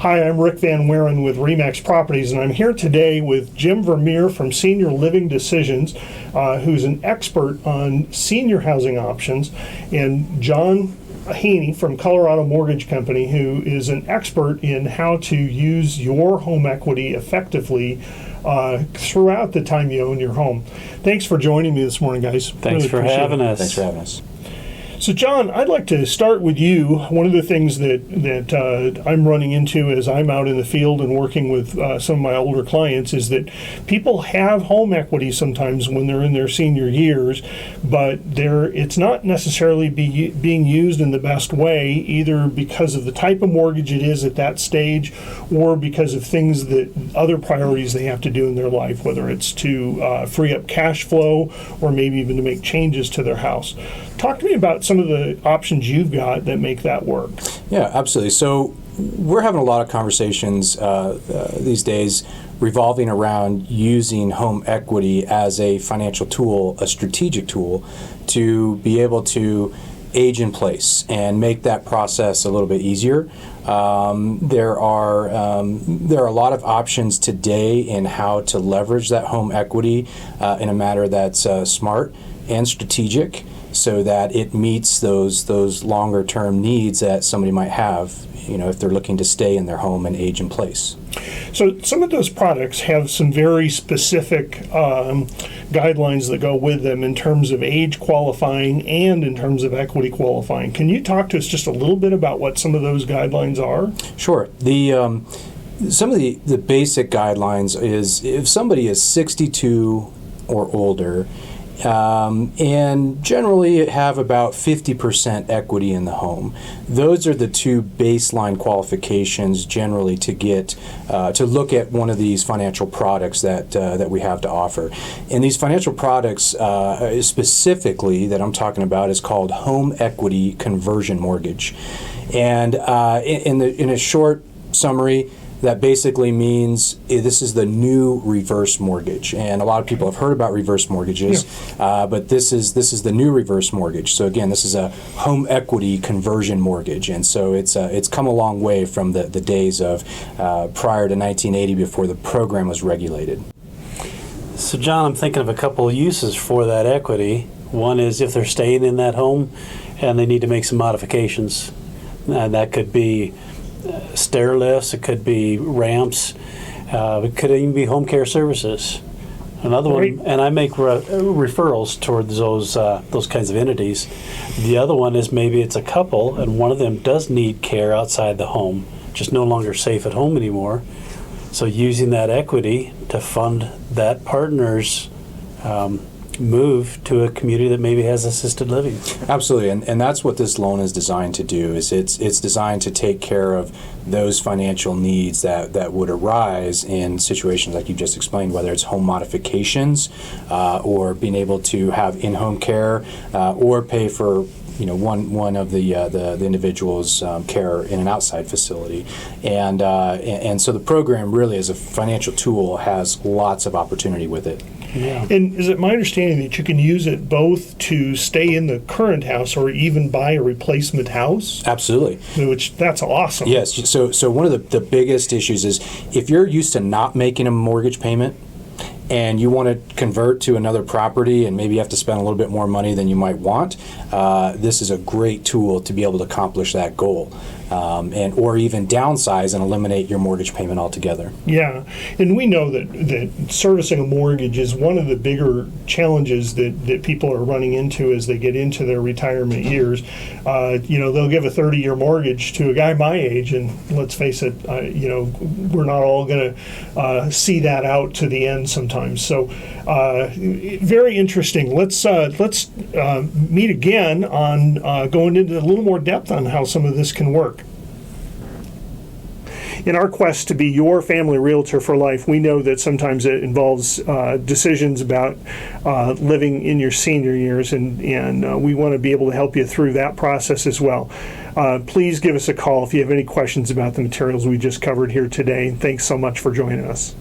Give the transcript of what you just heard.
Hi, I'm Rick Van Weren with RE/MAX Properties, and I'm here today with Jim Vermeer from Senior Living Decisions, who's an expert on senior housing options, and John Haney from Colorado Mortgage Company, who is an expert in how to use your home equity effectively throughout the time you own your home. Thanks for joining me this morning, guys. Thanks for having us. Thanks for having us. So, John, I'd like to start with you. One of the things that I'm running into as I'm out in the field and working with some of my older clients is that people have home equity sometimes when they're in their senior years, but it's not necessarily being used in the best way, either because of the type of mortgage it is at that stage or because of things that other priorities they have to do in their life, whether it's to free up cash flow or maybe even to make changes to their house. Talk to me about some of the options you've got that make that work. Yeah, absolutely. So we're having a lot of conversations these days revolving around using home equity as a financial tool, a strategic tool, to be able to age in place and make that process a little bit easier. There are a lot of options today in how to leverage that home equity in a manner that's smart and strategic, so that it meets those longer term needs that somebody might have, if they're looking to stay in their home and age in place. So some of those products have some very specific guidelines that go with them in terms of age qualifying and in terms of equity qualifying. Can you talk to us just a little bit about what some of those guidelines are? Sure. Some of the basic guidelines is if somebody is 62 or older, and generally have about 50% equity in the home. Those are the two baseline qualifications generally to get to look at one of these financial products that we have to offer. And these financial products specifically that I'm talking about is called home equity conversion mortgage. And in a short summary, that basically means this is the new reverse mortgage, and a lot of people have heard about reverse mortgages, but this is the new reverse mortgage. So again, this is a home equity conversion mortgage, and so it's come a long way from the days of prior to 1980, before the program was regulated. So, John, I'm thinking of a couple of uses for that equity. One is if they're staying in that home and they need to make some modifications. That could be stair lifts, it could be ramps, it could even be home care services. Another one, and I make referrals towards those kinds of entities. The other one is maybe it's a couple and one of them does need care outside the home, just no longer safe at home anymore. So using that equity to fund that partner's move to a community that maybe has assisted living. Absolutely, and that's what this loan is designed to do. Is it's designed to take care of those financial needs that would arise in situations like you just explained, whether it's home modifications or being able to have in-home care or pay for one of the individual's care in an outside facility, and so the program really, as a financial tool, has lots of opportunity with it. Yeah. And is it my understanding that you can use it both to stay in the current house or even buy a replacement house? Absolutely. That's awesome. Yes. So one of the biggest issues is if you're used to not making a mortgage payment and you want to convert to another property and maybe you have to spend a little bit more money than you might want, this is a great tool to be able to accomplish that goal. Or even downsize and eliminate your mortgage payment altogether. Yeah, and we know that servicing a mortgage is one of the bigger challenges that people are running into as they get into their retirement years. They'll give a 30-year mortgage to a guy my age, and let's face it, we're not all going to see that out to the end sometimes. So, very interesting. Let's meet again on going into a little more depth on how some of this can work. In our quest to be your family realtor for life, we know that sometimes it involves decisions about living in your senior years, and we want to be able to help you through that process as well. Please give us a call if you have any questions about the materials we just covered here today. Thanks so much for joining us.